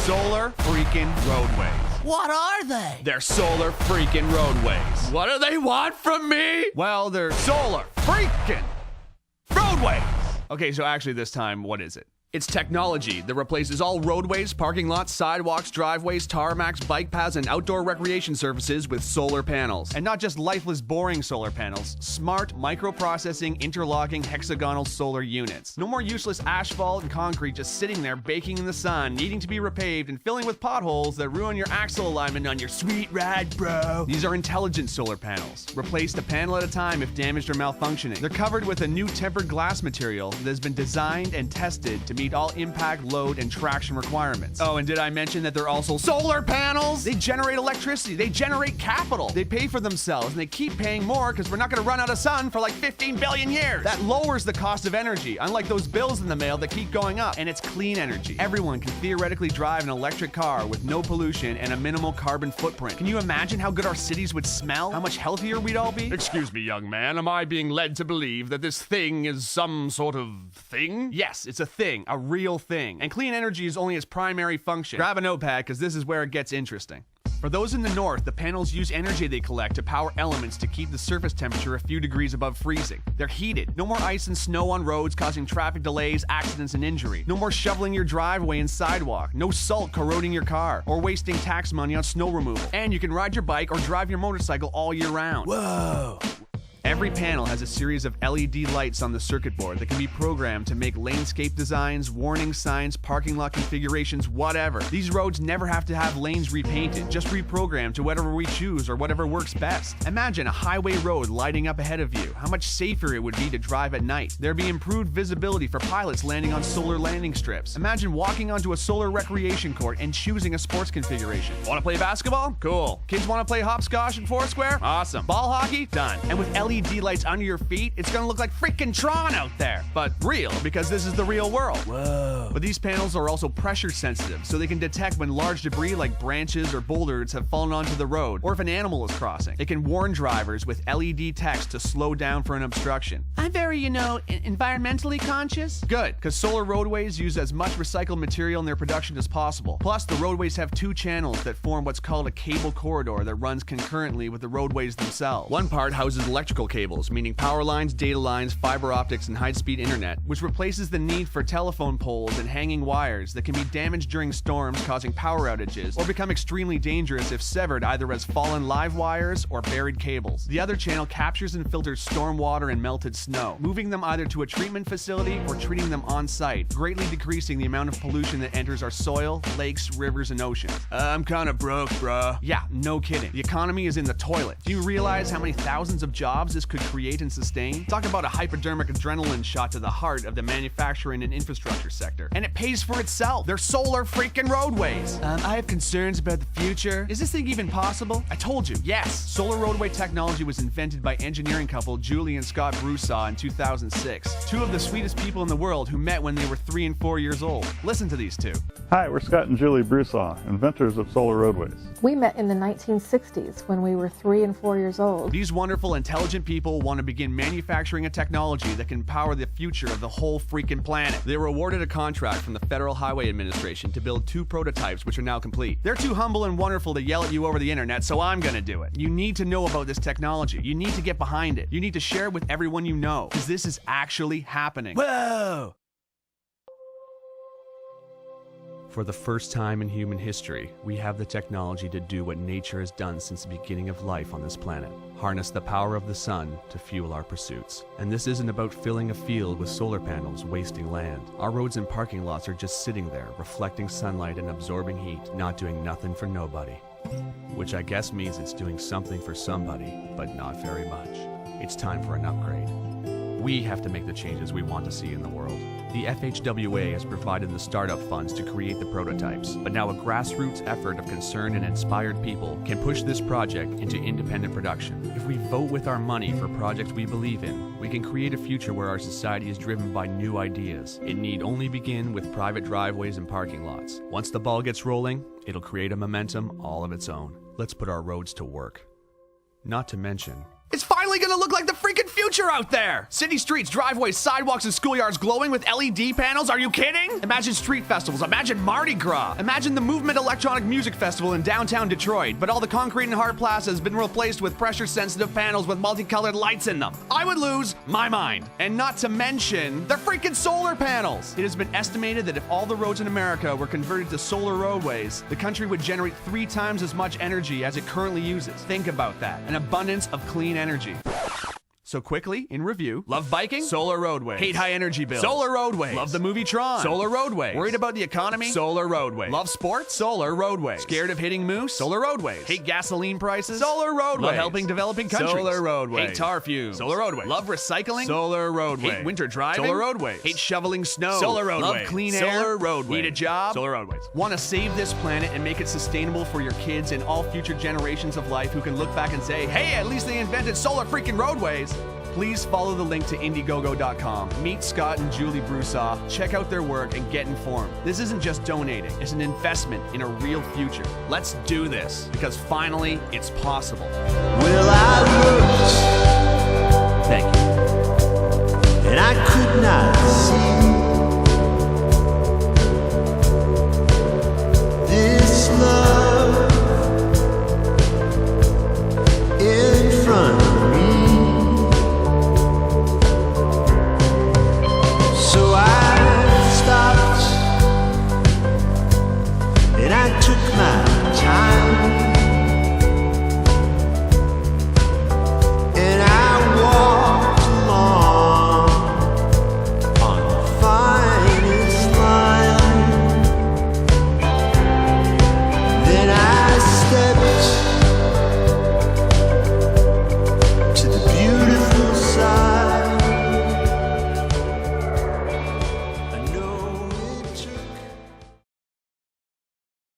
Solar freaking roadways. What are they? They're solar freaking roadways. What do they want from me? Well, they're solar freaking roadways. Okay, so actually this time, what is it? It's technology that replaces all roadways, parking lots, sidewalks, driveways, tarmacs, bike paths, and outdoor recreation surfaces with solar panels. And not just lifeless, boring solar panels. Smart, microprocessing, interlocking, hexagonal solar units. No more useless asphalt and concrete just sitting there baking in the sun, needing to be repaved and filling with potholes that ruin your axle alignment on your sweet ride, bro. These are intelligent solar panels. Replace a panel at a time if damaged or malfunctioning. They're covered with a new tempered glass material that has been designed and tested to meet all impact, load, and traction requirements. Oh, and did I mention that they're also solar panels? They generate electricity, they generate capital, they pay for themselves, and they keep paying more because we're not gonna run out of sun for like 15 billion years. That lowers the cost of energy, unlike those bills in the mail that keep going up. And it's clean energy. Everyone can theoretically drive an electric car with no pollution and a minimal carbon footprint. Can you imagine how good our cities would smell? How much healthier we'd all be? Excuse me, young man, am I being led to believe that this thing is some sort of thing? Yes, it's a thing, a real thing. And clean energy is only its primary function. Grab a notepad, because this is where it gets interesting. For those in the north, the panels use energy they collect to power elements to keep the surface temperature a few degrees above freezing. They're heated. No more ice and snow on roads causing traffic delays, accidents, and injury. No more shoveling your driveway and sidewalk. No salt corroding your car or wasting tax money on snow removal. And you can ride your bike or drive your motorcycle all year round. Whoa! Every panel has a series of LED lights on the circuit board that can be programmed to make landscape designs, warning signs, parking lot configurations, whatever. These roads never have to have lanes repainted, just reprogrammed to whatever we choose or whatever works best. Imagine a highway road lighting up ahead of you. How much safer it would be to drive at night. There'd be improved visibility for pilots landing on solar landing strips. Imagine walking onto a solar recreation court and choosing a sports configuration. Want to play basketball? Cool. Kids want to play hopscotch and Foursquare? Awesome. Ball hockey? Done. And with LED lights under your feet, it's gonna look like freaking Tron out there. But real, because this is the real world. Whoa. But these panels are also pressure sensitive, so they can detect when large debris like branches or boulders have fallen onto the road, or if an animal is crossing. It can warn drivers with LED text to slow down for an obstruction. I'm very, environmentally conscious. Good, because solar roadways use as much recycled material in their production as possible. Plus, the roadways have two channels that form what's called a cable corridor that runs concurrently with the roadways themselves. One part houses electrical cables, meaning power lines, data lines, fiber optics, and high-speed internet, which replaces the need for telephone poles and hanging wires that can be damaged during storms, causing power outages, or become extremely dangerous if severed either as fallen live wires or buried cables. The other channel captures and filters storm water and melted snow, moving them either to a treatment facility or treating them on-site, greatly decreasing the amount of pollution that enters our soil, lakes, rivers, and oceans. I'm kinda broke, bruh. Yeah, no kidding. The economy is in the toilet. Do you realize how many thousands of jobs this could create and sustain? Talk about a hypodermic adrenaline shot to the heart of the manufacturing and infrastructure sector. And it pays for itself. They're solar freaking roadways. I have concerns about the future. Is this thing even possible? I told you, yes. Solar roadway technology was invented by engineering couple Julie and Scott Brusaw in 2006. Two of the sweetest people in the world who met when they were 3 and 4 years old. Listen to these two. Hi, we're Scott and Julie Brusaw, inventors of solar roadways. We met in the 1960s when we were 3 and 4 years old. These wonderful, intelligent people want to begin manufacturing a technology that can power the future of the whole freaking planet. They were awarded a contract from the Federal Highway Administration to build 2 prototypes, which are now complete. They're too humble and wonderful to yell at you over the internet, so I'm gonna do it. You need to know about this technology. You need to get behind it. You need to share it with everyone you know, because this is actually happening. Whoa! For the first time in human history, we have the technology to do what nature has done since the beginning of life on this planet. Harness the power of the sun to fuel our pursuits. And this isn't about filling a field with solar panels, wasting land. Our roads and parking lots are just sitting there, reflecting sunlight and absorbing heat, not doing nothing for nobody. Which I guess means it's doing something for somebody, but not very much. It's time for an upgrade. We have to make the changes we want to see in the world. The FHWA has provided the startup funds to create the prototypes, but now a grassroots effort of concerned and inspired people can push this project into independent production. If we vote with our money for projects we believe in, we can create a future where our society is driven by new ideas. It need only begin with private driveways and parking lots. Once the ball gets rolling, it'll create a momentum all of its own. Let's put our roads to work. Not to mention, It's finally gonna look like the freaking future out there! City streets, driveways, sidewalks, and schoolyards glowing with LED panels? Are you kidding? Imagine street festivals, imagine Mardi Gras, imagine the Movement Electronic Music Festival in downtown Detroit, but all the concrete in Hart Plaza has been replaced with pressure-sensitive panels with multicolored lights in them. I would lose my mind. And not to mention, they're freaking solar panels! It has been estimated that if all the roads in America were converted to solar roadways, the country would generate 3 times as much energy as it currently uses. Think about that. An abundance of clean energy. So quickly, in review, love biking? Solar roadways. Hate high energy bills? Solar roadways. Love the movie Tron? Solar roadways. Worried about the economy? Solar roadways. Love sports? Solar roadways. Scared of hitting moose? Solar roadways. Hate gasoline prices? Solar roadways. Love helping developing countries? Solar roadways. Hate tar fumes? Solar roadways. Love recycling? Solar roadways. Hate winter driving? Solar roadways. Hate shoveling snow? Solar roadways. Love clean air? Solar roadways. Need a job? Solar roadways. Want to save this planet and make it sustainable for your kids and all future generations of life who can look back and say, hey, at least they invented solar freaking roadways? Please follow the link to indiegogo.com. Meet Scott and Julie Brusaw, check out their work, and get informed. This isn't just donating, it's an investment in a real future. Let's do this, because finally, it's possible. Well, I looked, Thank you. and I could not see